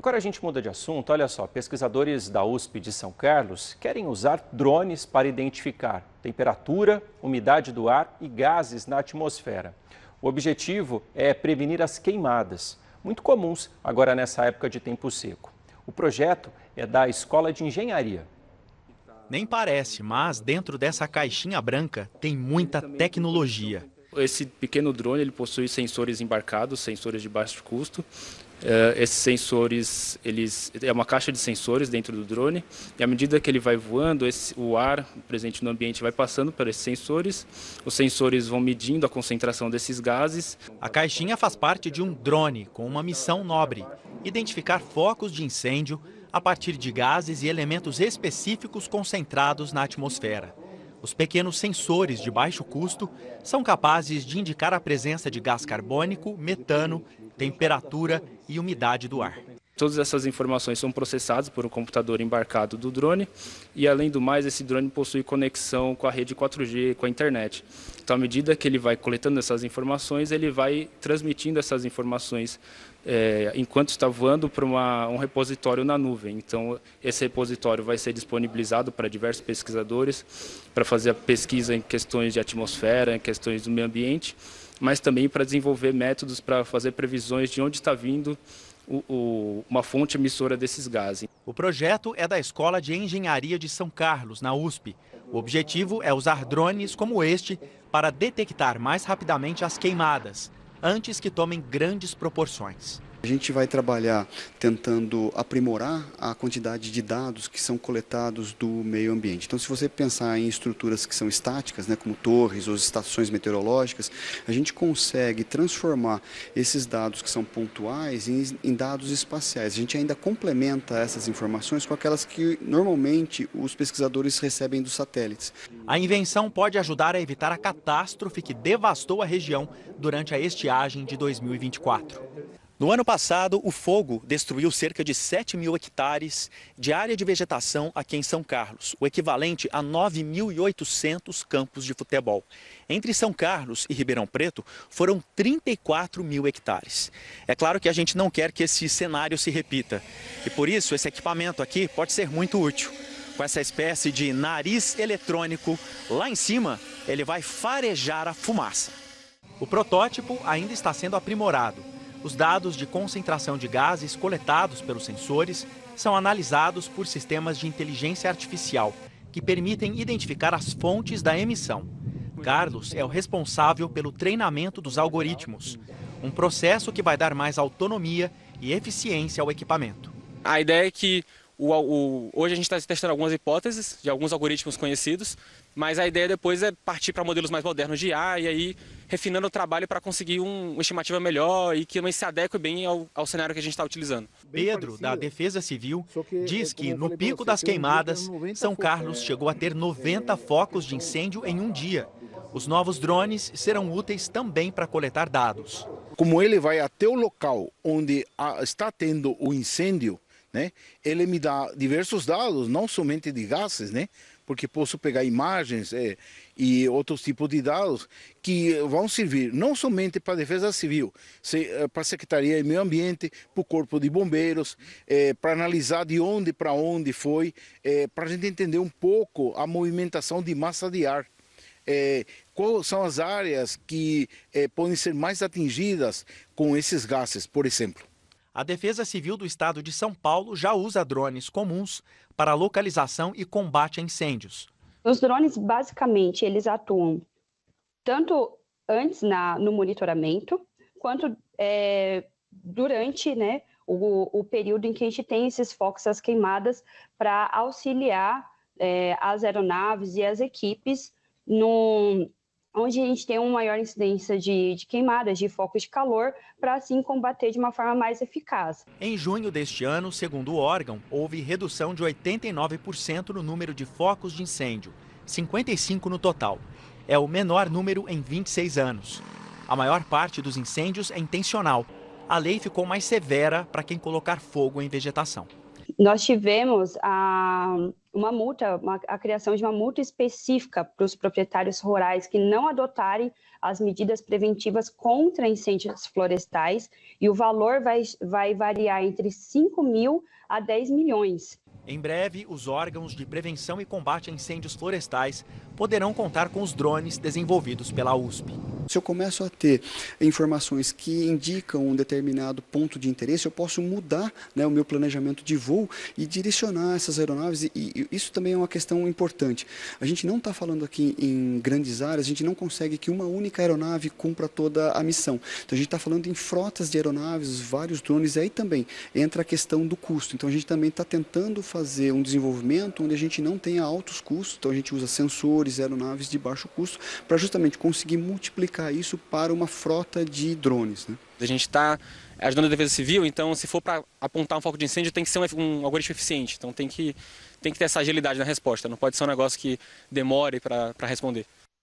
Agora a gente muda de assunto. Olha só, pesquisadores da USP de São Carlos querem usar drones para identificar temperatura, umidade do ar e gases na atmosfera. O objetivo é prevenir as queimadas, muito comuns agora nessa época de tempo seco. O projeto é da Escola de Engenharia. Nem parece, mas dentro dessa caixinha branca tem muita tecnologia. Esse pequeno drone ele possui sensores embarcados, sensores de baixo custo. Esses sensores, é uma caixa de sensores dentro do drone e à medida que ele vai voando, o ar presente no ambiente vai passando por esses sensores. Os sensores vão medindo a concentração desses gases. A caixinha faz parte de um drone com uma missão nobre: identificar focos de incêndio a partir de gases e elementos específicos concentrados na atmosfera. Os pequenos sensores de baixo custo são capazes de indicar a presença de gás carbônico, metano, temperatura e umidade do ar. Todas essas informações são processadas por um computador embarcado do drone e, além do mais, esse drone possui conexão com a rede 4G, com a internet. Então, à medida que ele vai coletando essas informações, ele vai transmitindo essas informações enquanto está voando para um repositório na nuvem. Então, esse repositório vai ser disponibilizado para diversos pesquisadores para fazer a pesquisa em questões de atmosfera, em questões do meio ambiente, mas também para desenvolver métodos para fazer previsões de onde está vindo uma fonte emissora desses gases. O projeto é da Escola de Engenharia de São Carlos, na USP. O objetivo é usar drones como este para detectar mais rapidamente as queimadas, antes que tomem grandes proporções. A gente vai trabalhar tentando aprimorar a quantidade de dados que são coletados do meio ambiente. Então, se você pensar em estruturas que são estáticas, como torres ou estações meteorológicas, a gente consegue transformar esses dados que são pontuais em dados espaciais. A gente ainda complementa essas informações com aquelas que normalmente os pesquisadores recebem dos satélites. A invenção pode ajudar a evitar a catástrofe que devastou a região durante a estiagem de 2024. No ano passado, o fogo destruiu cerca de 7.000 hectares de área de vegetação aqui em São Carlos, o equivalente a 9.800 campos de futebol. Entre São Carlos e Ribeirão Preto, foram 34.000 hectares. É claro que a gente não quer que esse cenário se repita, e por isso esse equipamento aqui pode ser muito útil. Com essa espécie de nariz eletrônico, lá em cima, ele vai farejar a fumaça. O protótipo ainda está sendo aprimorado. Os dados de concentração de gases coletados pelos sensores são analisados por sistemas de inteligência artificial, que permitem identificar as fontes da emissão. Carlos é o responsável pelo treinamento dos algoritmos, um processo que vai dar mais autonomia e eficiência ao equipamento. A ideia é que hoje a gente está testando algumas hipóteses de alguns algoritmos conhecidos, mas a ideia depois é partir para modelos mais modernos de IA e aí refinando o trabalho para conseguir uma estimativa melhor e que também se adeque bem ao cenário que a gente está utilizando. Pedro, da Defesa Civil, diz que no pico das queimadas, São Carlos chegou a ter 90 focos de incêndio em um dia. Os novos drones serão úteis também para coletar dados. Como ele vai até o local onde está tendo o incêndio, ele me dá diversos dados, não somente de gases, porque posso pegar imagens e outros tipos de dados que vão servir não somente para a Defesa Civil, para a Secretaria de Meio Ambiente, para o Corpo de Bombeiros, para analisar de onde para onde foi, para a gente entender um pouco a movimentação de massa de ar. Quais são as áreas que podem ser mais atingidas com esses gases, por exemplo. A Defesa Civil do Estado de São Paulo já usa drones comuns para localização e combate a incêndios. Os drones, basicamente, eles atuam tanto antes no monitoramento, quanto durante o período em que a gente tem esses focos, as queimadas, para auxiliar as aeronaves e as equipes onde a gente tem uma maior incidência de queimadas, de focos de calor, para assim combater de uma forma mais eficaz. Em junho deste ano, segundo o órgão, houve redução de 89% no número de focos de incêndio, 55 no total. É o menor número em 26 anos. A maior parte dos incêndios é intencional. A lei ficou mais severa para quem colocar fogo em vegetação. Nós tivemos a criação de uma multa específica para os proprietários rurais que não adotarem as medidas preventivas contra incêndios florestais, e o valor vai variar entre 5 mil a 10 milhões. Em breve, os órgãos de prevenção e combate a incêndios florestais poderão contar com os drones desenvolvidos pela USP. Se eu começo a ter informações que indicam um determinado ponto de interesse, eu posso mudar, né, o meu planejamento de voo e direcionar essas aeronaves, e isso também é uma questão importante. A gente não está falando aqui em grandes áreas, a gente não consegue que uma única aeronave cumpra toda a missão. Então a gente está falando em frotas de aeronaves, vários drones, e aí também entra a questão do custo. Então a gente também está tentando fazer um desenvolvimento onde a gente não tenha altos custos, então a gente usa sensores, aeronaves de baixo custo, para justamente conseguir multiplicar isso para uma frota de drones, né? A gente está ajudando a Defesa Civil, então se for para apontar um foco de incêndio tem que ser um algoritmo eficiente, então tem que ter essa agilidade na resposta, não pode ser um negócio que demore para responder.